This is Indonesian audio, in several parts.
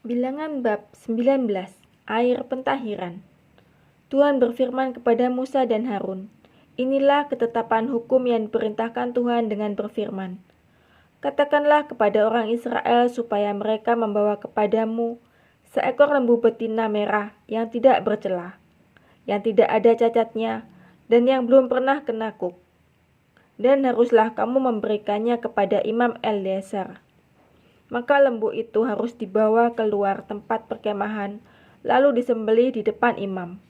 Bilangan bab 19, air pentahiran. Tuhan berfirman kepada Musa dan Harun, "Inilah ketetapan hukum yang diperintahkan Tuhan dengan berfirman. Katakanlah kepada orang Israel supaya mereka membawa kepadamu seekor lembu betina merah yang tidak bercela, yang tidak ada cacatnya, dan yang belum pernah kena kuk. Dan haruslah kamu memberikannya kepada Imam Eleazar. Maka lembu itu harus dibawa keluar tempat perkemahan, lalu disembelih di depan imam.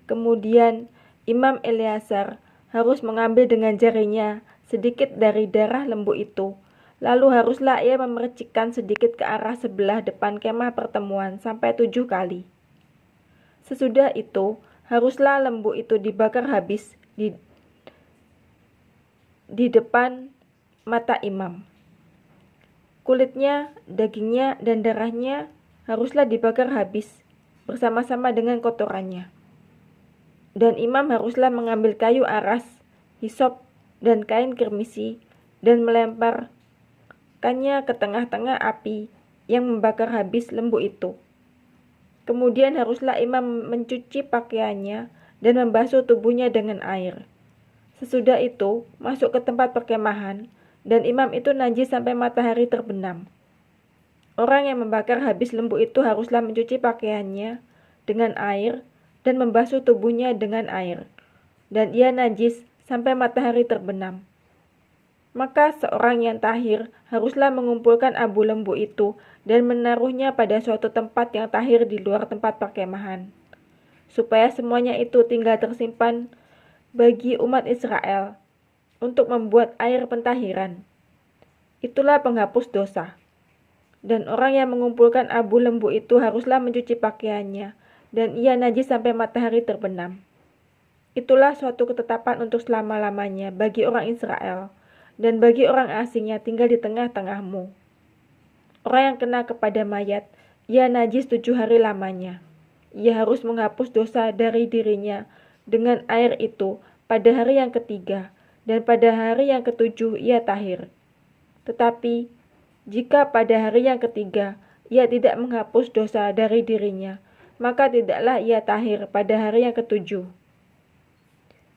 Kemudian Imam Eleazar harus mengambil dengan jarinya sedikit dari darah lembu itu, lalu haruslah ia memercikkan sedikit ke arah sebelah depan kemah pertemuan sampai 7 kali. Sesudah itu, haruslah lembu itu dibakar habis di depan mata imam. Kulitnya, dagingnya, dan darahnya haruslah dibakar habis bersama-sama dengan kotorannya. Dan imam haruslah mengambil kayu aras, hisop, dan kain kirmisi, dan melemparkannya ke tengah-tengah api yang membakar habis lembu itu. Kemudian haruslah imam mencuci pakaiannya dan membasuh tubuhnya dengan air. Sesudah itu, masuk ke tempat perkemahan, dan imam itu najis sampai matahari terbenam. Orang yang membakar habis lembu itu haruslah mencuci pakaiannya dengan air dan membasuh tubuhnya dengan air, dan ia najis sampai matahari terbenam. Maka seorang yang tahir haruslah mengumpulkan abu lembu itu dan menaruhnya pada suatu tempat yang tahir di luar tempat perkemahan, supaya semuanya itu tinggal tersimpan bagi umat Israel untuk membuat air pentahiran. Itulah penghapus dosa. Dan orang yang mengumpulkan abu lembu itu haruslah mencuci pakaiannya, dan ia najis sampai matahari terbenam. Itulah suatu ketetapan untuk selama-lamanya bagi orang Israel, dan bagi orang asing yang tinggal di tengah-tengahmu. Orang yang kena kepada mayat, ia najis 7 hari lamanya. Ia harus menghapus dosa dari dirinya dengan air itu pada hari yang ketiga, dan pada hari yang ketujuh ia tahir. Tetapi, jika pada hari yang ketiga ia tidak menghapus dosa dari dirinya, maka tidaklah ia tahir pada hari yang ketujuh.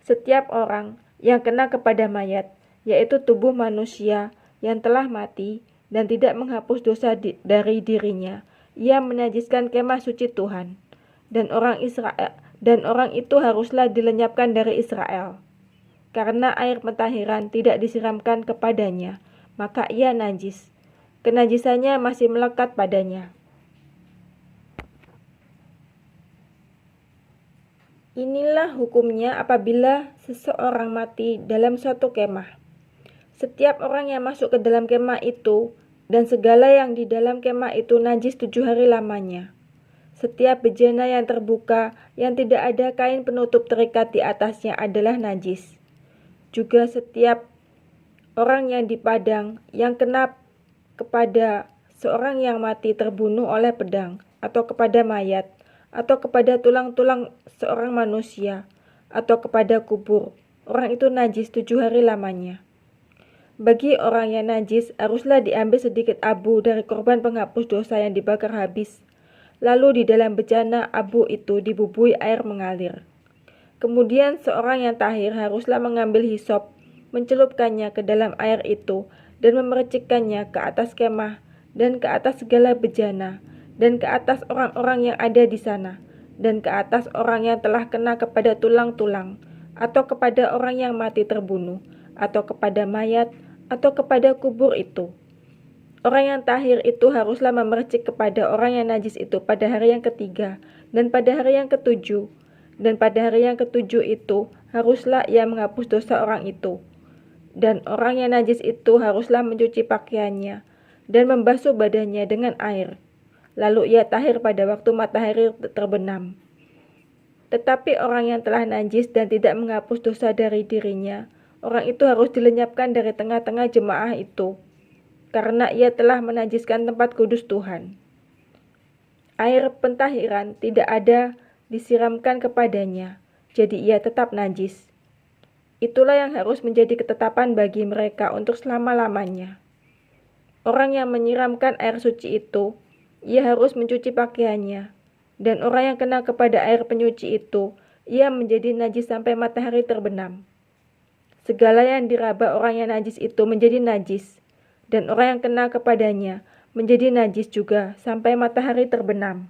Setiap orang yang kena kepada mayat, yaitu tubuh manusia yang telah mati dan tidak menghapus dosa dari dirinya, ia menajiskan kemah suci Tuhan, dan orang itu haruslah dilenyapkan dari Israel. Karena air pentahiran tidak disiramkan kepadanya, maka ia najis. Kenajisannya masih melekat padanya. Inilah hukumnya apabila seseorang mati dalam suatu kemah. Setiap orang yang masuk ke dalam kemah itu dan segala yang di dalam kemah itu najis 7 hari lamanya. Setiap bejana yang terbuka yang tidak ada kain penutup terikat di atasnya adalah najis. Juga setiap orang yang di padang yang kena kepada seorang yang mati terbunuh oleh pedang, atau kepada mayat, atau kepada tulang-tulang seorang manusia, atau kepada kubur, orang itu najis 7 hari lamanya. Bagi orang yang najis, haruslah diambil sedikit abu dari korban penghapus dosa yang dibakar habis. Lalu di dalam bejana abu itu dibubui air mengalir. Kemudian seorang yang tahir haruslah mengambil hisop, mencelupkannya ke dalam air itu, dan memercikkannya ke atas kemah, dan ke atas segala bejana, dan ke atas orang-orang yang ada di sana, dan ke atas orang yang telah kena kepada tulang-tulang, atau kepada orang yang mati terbunuh, atau kepada mayat, atau kepada kubur itu. Orang yang tahir itu haruslah memercik kepada orang yang najis itu pada hari yang ketiga, dan pada hari yang ketujuh. Dan pada hari yang ketujuh itu haruslah ia menghapus dosa orang itu. Dan orang yang najis itu haruslah mencuci pakaiannya dan membasuh badannya dengan air. Lalu ia tahir pada waktu matahari terbenam. Tetapi orang yang telah najis dan tidak menghapus dosa dari dirinya, orang itu harus dilenyapkan dari tengah-tengah jemaah itu, karena ia telah menajiskan tempat kudus Tuhan. Air pentahiran tidak ada disiramkan kepadanya, jadi ia tetap najis. Itulah yang harus menjadi ketetapan bagi mereka untuk selama-lamanya. Orang yang menyiramkan air suci itu ia harus mencuci pakaiannya. Dan orang yang kena kepada air penyuci itu, ia menjadi najis sampai matahari terbenam. Segala yang diraba orang yang najis itu menjadi najis, dan orang yang kena kepadanya menjadi najis juga sampai matahari terbenam.